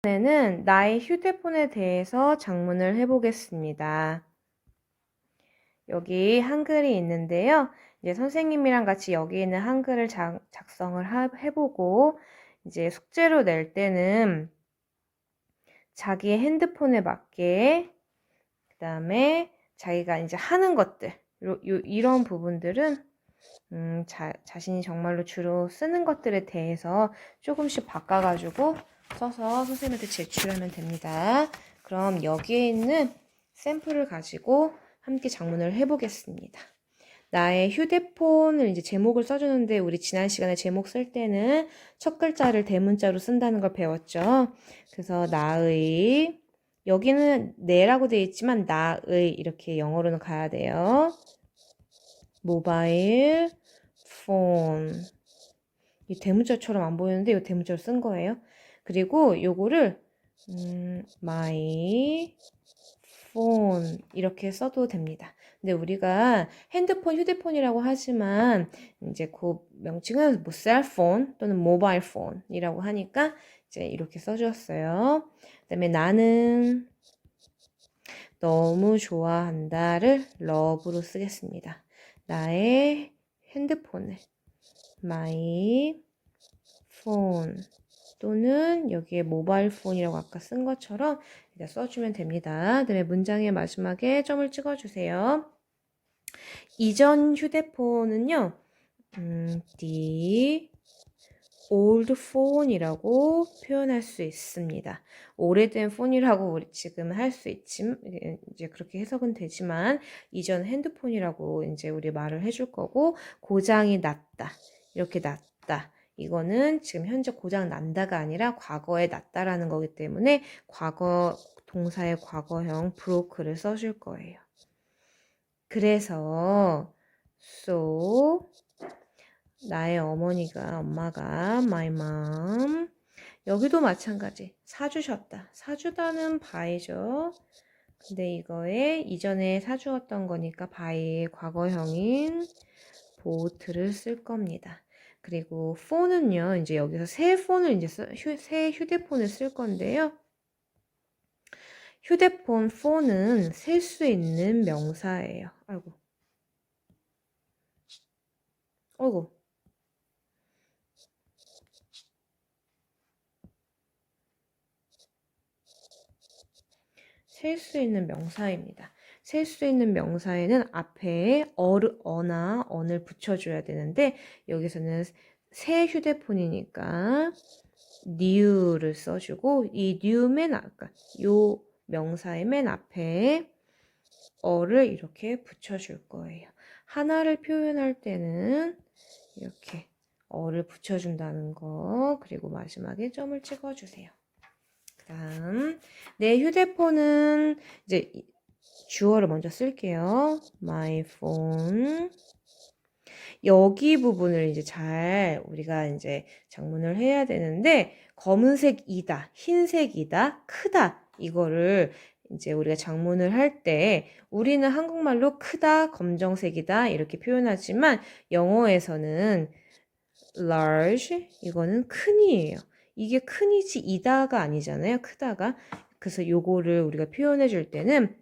이번에는 나의 휴대폰에 대해서 장문을 해보겠습니다. 여기 한글이 있는데요. 이제 선생님이랑 같이 여기 있는 한글을 작성을 해보고 이제 숙제로 낼 때는 자기의 핸드폰에 맞게 그 다음에 자기가 이제 하는 것들 이런 부분들은 자신이 정말로 주로 쓰는 것들에 대해서 조금씩 바꿔가지고 써서 선생님한테 제출하면 됩니다. 그럼 여기에 있는 샘플을 가지고 함께 작문을 해보겠습니다. 나의 휴대폰을 이제 제목을 써주는데 우리 지난 시간에 제목 쓸 때는 첫 글자를 대문자로 쓴다는 걸 배웠죠. 그래서 나의 여기는 내라고 되어 있지만 나의 이렇게 영어로는 가야 돼요. 모바일 폰. 이 대문자처럼 안 보이는데 이 대문자로 쓴 거예요. 그리고 요거를 my phone 이렇게 써도 됩니다. 근데 우리가 핸드폰, 휴대폰이라고 하지만 이제 그 명칭은 뭐 셀폰 또는 모바일 폰이라고 하니까 이제 이렇게 써주었어요. 그다음에 나는 너무 좋아한다를 love로 쓰겠습니다. 나의 핸드폰을 my phone 또는 여기에 모바일 폰이라고 아까 쓴 것처럼 이렇게 써주면 됩니다. 그다음에 문장의 마지막에 점을 찍어주세요. 이전 휴대폰은요, the old phone이라고 표현할 수 있습니다. 오래된 폰이라고 우리 지금 할 수 있지만 이제 그렇게 해석은 되지만 이전 핸드폰이라고 이제 우리 말을 해줄 거고 고장이 났다 이렇게 났다. 이거는 지금 현재 고장 난다가 아니라 과거에 났다라는 거기 때문에 과거 동사의 과거형 broke를 써줄 거예요. 그래서 so 나의 엄마가 my mom 여기도 마찬가지 사주셨다. 사주다는 by죠. 근데 이거에 이전에 사주었던 거니까 by의 과거형인 bought를 쓸 겁니다. 그리고 phone은요. 이제 여기서 새 폰을 이제 새 휴대폰을 쓸 건데요. 휴대폰 phone은 셀 수 있는 명사예요. 아이고. 셀 수 있는 명사입니다. 셀 수 있는 명사에는 앞에 어나 언을 붙여줘야 되는데 여기서는 새 휴대폰이니까 new를 써주고 이 new 요 명사의 맨 앞에 어를 이렇게 붙여줄 거예요. 하나를 표현할 때는 이렇게 어를 붙여준다는 거 그리고 마지막에 점을 찍어주세요. 다음 내 휴대폰은 이제 주어를 먼저 쓸게요. my phone 여기 부분을 이제 잘 우리가 이제 작문을 해야 되는데 검은색이다, 흰색이다, 크다 이거를 이제 우리가 작문을 할 때 우리는 한국말로 크다, 검정색이다 이렇게 표현하지만 영어에서는 large 이거는 큰이에요. 이게 큰이지 이다가 아니잖아요. 크다가. 그래서 요거를 우리가 표현해 줄 때는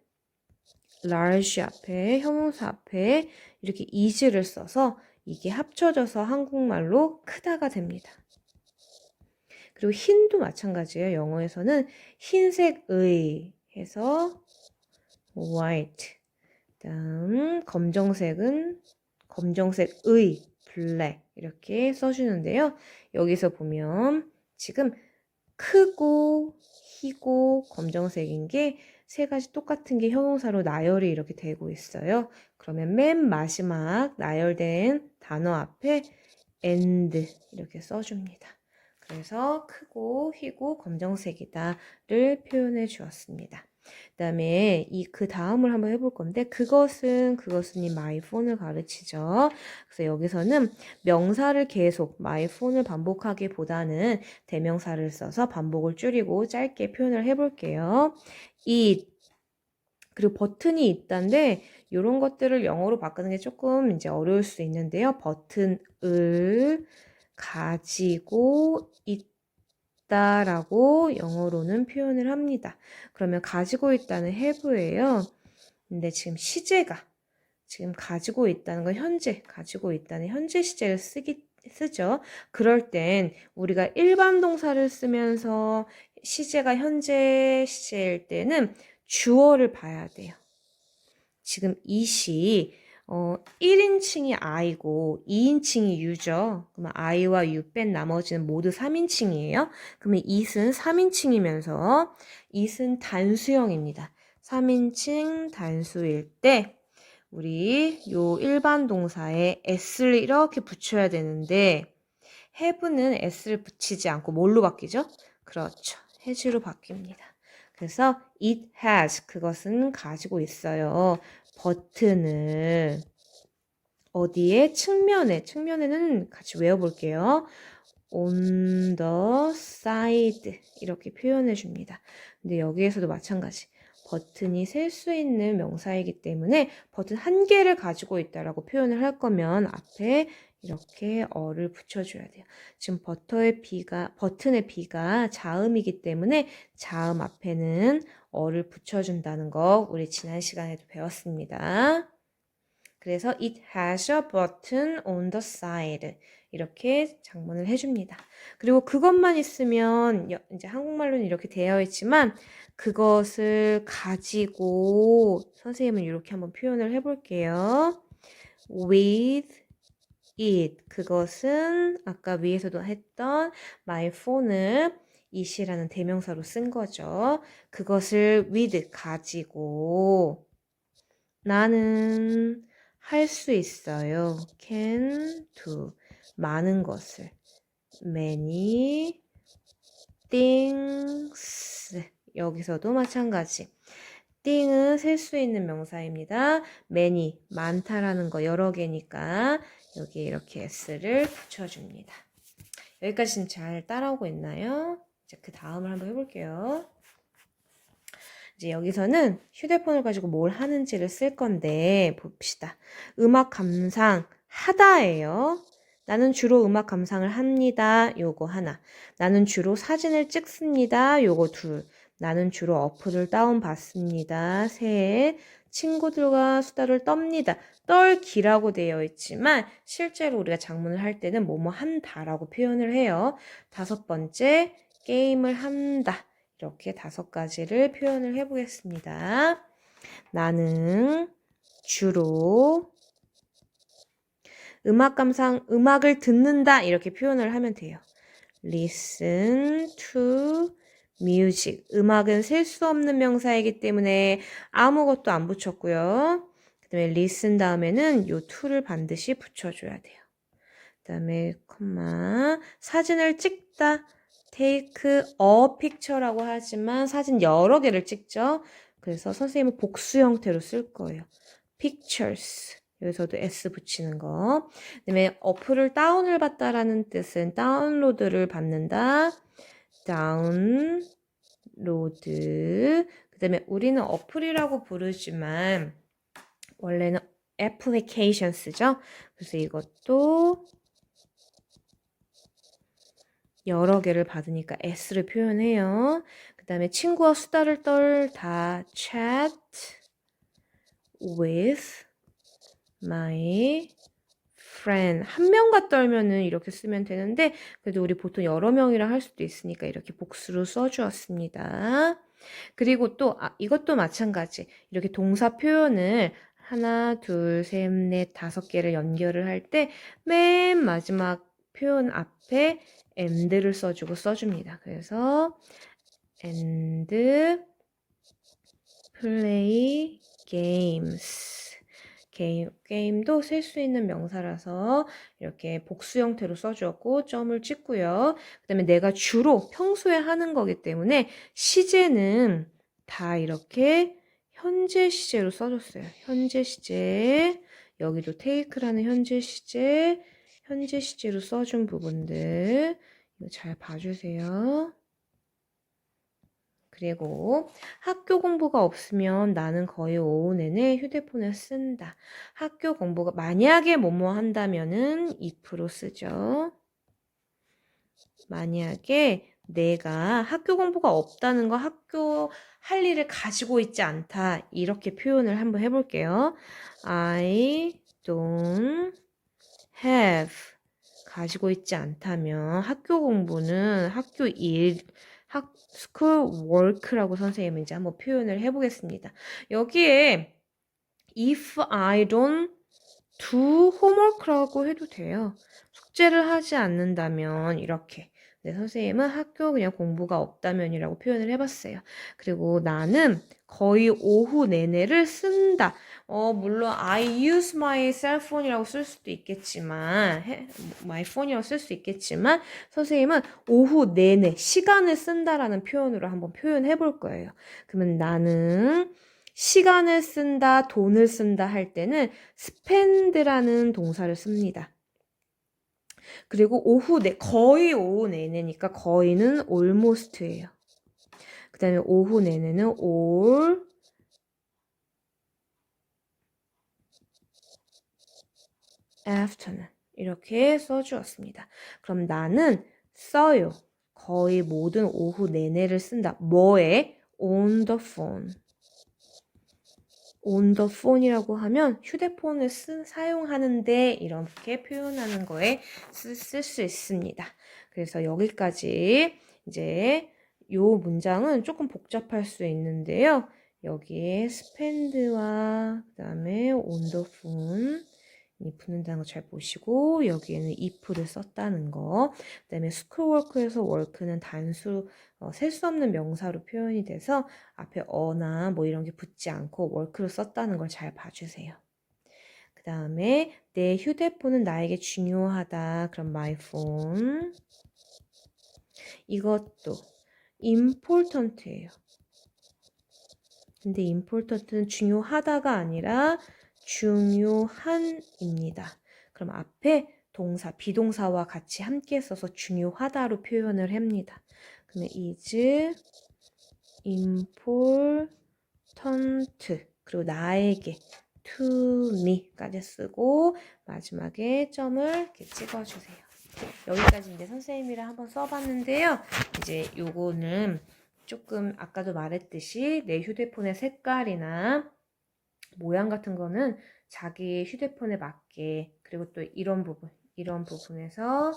large 앞에 형용사 앞에 이렇게 is를 써서 이게 합쳐져서 한국말로 크다가 됩니다. 그리고 흰도 마찬가지예요. 영어에서는 흰색의 해서 white. 다음 검정색은 검정색의 black 이렇게 써주는데요. 여기서 보면 지금 크고 희고 검정색인 게 세 가지 똑같은 게 형용사로 나열이 이렇게 되고 있어요. 그러면 맨 마지막 나열된 단어 앞에 and 이렇게 써줍니다. 그래서 크고 희고 검정색이다를 표현해 주었습니다. 그 다음에 그 다음을 한번 해볼 건데 그것은 이 my phone을 가르치죠. 그래서 여기서는 명사를 계속 my phone을 반복하기보다는 대명사를 써서 반복을 줄이고 짧게 표현을 해볼게요. it 그리고 버튼이 있다는데 이런 것들을 영어로 바꾸는 게 조금 이제 어려울 수 있는데요. 버튼을 가지고 있다 있다라고 영어로는 표현을 합니다. 그러면 가지고 있다는 have예요. 근데 지금 시제가 지금 가지고 있다는 건 현재, 가지고 있다는 현재 시제를 쓰죠. 그럴 땐 우리가 일반 동사를 쓰면서 시제가 현재 시제일 때는 주어를 봐야 돼요. 지금 이시 1인칭이 I고 2인칭이 U죠. 그러면 I와 U 뺀 나머지는 모두 3인칭이에요. 그러면 it은 3인칭이면서 it은 단수형입니다. 3인칭 단수일 때 우리 요 일반 동사에 s를 이렇게 붙여야 되는데 have는 s를 붙이지 않고 뭘로 바뀌죠? 그렇죠. has로 바뀝니다. 그래서 it has 그것은 가지고 있어요. 버튼을 어디에? 측면에는 같이 외워볼게요. on the side 이렇게 표현해 줍니다. 근데 여기에서도 마찬가지. 버튼이 셀 수 있는 명사이기 때문에 버튼 한 개를 가지고 있다라고 표현을 할 거면 앞에 이렇게 어를 붙여줘야 돼요. 지금 버튼의 B가 자음이기 때문에 자음 앞에는 어를 붙여준다는 거 우리 지난 시간에도 배웠습니다. 그래서 it has a button on the side 이렇게 장문을 해줍니다. 그리고 그것만 있으면 이제 한국말로는 이렇게 되어 있지만 그것을 가지고 선생님은 이렇게 한번 표현을 해볼게요. with it 그것은 아까 위에서도 했던 my phone을 it이라는 대명사로 쓴 거죠. 그것을 with 가지고 나는 할 수 있어요. can do 많은 것을 many things 여기서도 마찬가지 thing은 셀 수 있는 명사입니다. many 많다라는 거 여러 개니까 여기에 이렇게 s를 붙여줍니다. 여기까지는 잘 따라오고 있나요? 이제 그 다음을 한번 해볼게요. 이제 여기서는 휴대폰을 가지고 뭘 하는지를 쓸 건데 봅시다. 음악 감상 하다예요. 나는 주로 음악 감상을 합니다. 요거 하나. 나는 주로 사진을 찍습니다. 요거 둘. 나는 주로 어플을 다운받습니다. 셋. 친구들과 수다를 떱니다. 떨기라고 되어 있지만 실제로 우리가 작문을 할 때는 뭐뭐 한다라고 표현을 해요. 다섯 번째, 게임을 한다. 이렇게 5가지를 표현을 해보겠습니다. 나는 주로 음악을 듣는다 이렇게 표현을 하면 돼요. Listen to music. 음악은 셀 수 없는 명사이기 때문에 아무것도 안 붙였고요. 그 다음에 listen 다음에는 요 to를 반드시 붙여줘야 돼요. 그 다음에 콤마 사진을 찍다. take a picture라고 하지만 사진 여러 개를 찍죠. 그래서 선생님은 복수 형태로 쓸 거예요. pictures. 여기서도 s 붙이는 거. 그 다음에 어플을 다운을 받다라는 뜻은 다운로드를 받는다. 다운로드. 그 다음에 우리는 어플이라고 부르지만 원래는 applications죠. 그래서 이것도 여러 개를 받으니까 s를 표현해요. 그 다음에 친구와 수다를 떨다 chat with my friend 한 명과 떨면은 이렇게 쓰면 되는데 그래도 우리 보통 여러 명이랑 할 수도 있으니까 이렇게 복수로 써주었습니다. 그리고 또 이것도 마찬가지 이렇게 동사 표현을 하나, 둘, 셋, 넷, 5개를 연결을 할 때 맨 마지막 표현 앞에 and를 써줍니다. 그래서 and play games. 게임도 셀 수 있는 명사라서 이렇게 복수 형태로 써주었고 점을 찍고요. 그 다음에 내가 주로 평소에 하는 거기 때문에 시제는 다 이렇게 현재 시제로 써줬어요. 현재 시제 여기도 take라는 현재 시제로 써준 부분들 이거 잘 봐주세요. 그리고 학교 공부가 없으면 나는 거의 오후 내내 휴대폰을 쓴다. 학교 공부가 만약에 뭐뭐 한다면은 if로 쓰죠. 만약에 내가 학교 공부가 없다는 거, 학교 할 일을 가지고 있지 않다. 이렇게 표현을 한번 해볼게요. I don't have. 가지고 있지 않다면 학교 공부는 학교 일, school work라고 선생님은 이제 한번 표현을 해보겠습니다. 여기에 if I don't do homework라고 해도 돼요. 숙제를 하지 않는다면 이렇게. 네, 선생님은 학교 그냥 공부가 없다면이라고 표현을 해봤어요. 그리고 나는 거의 오후 내내를 쓴다. 물론 I use my cell phone이라고 쓸 수도 있겠지만 my phone이라고 쓸 수 있겠지만 선생님은 오후 내내 시간을 쓴다라는 표현으로 한번 표현해 볼 거예요. 그러면 나는 시간을 쓴다, 돈을 쓴다 할 때는 spend라는 동사를 씁니다. 그리고 거의 오후 내내니까 거의는 almost예요. 그 다음에 오후 내내는 all afternoon 이렇게 써주었습니다. 그럼 나는 써요. 거의 모든 오후 내내를 쓴다. 뭐에? on the phone. on the phone이라고 하면 휴대폰을 사용하는데 이렇게 표현하는 거에 쓸 수 있습니다. 그래서 여기까지 이제 요 문장은 조금 복잡할 수 있는데요. 여기에 spend와 그 다음에 on the phone 이 붙는다는 거 잘 보시고 여기에는 if를 썼다는 거 그 다음에 schoolwork에서 work는 단수 셀 수 없는 명사로 표현이 돼서 앞에 어나 뭐 이런 게 붙지 않고 work를 썼다는 걸 잘 봐주세요. 그 다음에 내 휴대폰은 나에게 중요하다. 그럼 my phone 이것도 important예요. 근데 important는 중요하다가 아니라 중요한입니다. 그럼 앞에 동사, 비동사와 같이 함께 써서 중요하다로 표현을 합니다. 그러면 is important 그리고 나에게 to me까지 쓰고 마지막에 점을 이렇게 찍어주세요. 여기까지 이제 선생님이랑 한번 써봤는데요. 이제 요거는 조금 아까도 말했듯이 내 휴대폰의 색깔이나 모양 같은 거는 자기 휴대폰에 맞게 그리고 또 이런 부분에서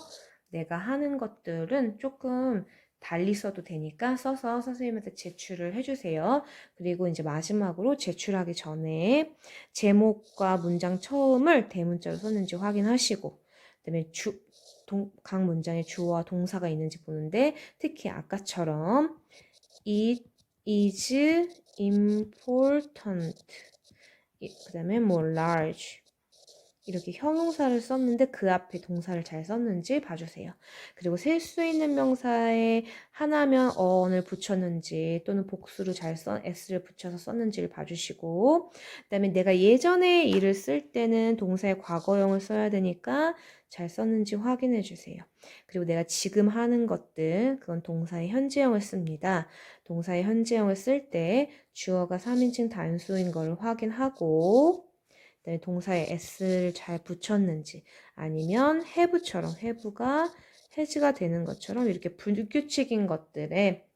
내가 하는 것들은 조금 달리 써도 되니까 써서 선생님한테 제출을 해주세요. 그리고 이제 마지막으로 제출하기 전에 제목과 문장 처음을 대문자로 썼는지 확인하시고 그다음에 각 문장에 주어와 동사가 있는지 보는데 특히 아까처럼 It is important 그 다음에 뭐 large 이렇게 형용사를 썼는데 그 앞에 동사를 잘 썼는지 봐주세요. 그리고 셀 수 있는 명사에 하나면 on을 붙였는지 또는 복수로 s를 붙여서 썼는지를 봐주시고 그 다음에 내가 예전에 일을 쓸 때는 동사의 과거형을 써야 되니까 잘 썼는지 확인해 주세요. 그리고 내가 지금 하는 것들 그건 동사의 현재형을 씁니다. 동사의 현재형을 쓸 때 주어가 3인칭 단수인 걸 확인하고 동사에 s를 잘 붙였는지 아니면 have처럼 have가 has가 되는 것처럼 이렇게 불규칙인 것들에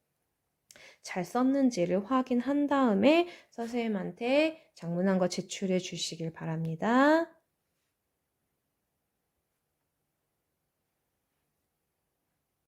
잘 썼는지를 확인한 다음에 선생님한테 장문한 거 제출해 주시길 바랍니다.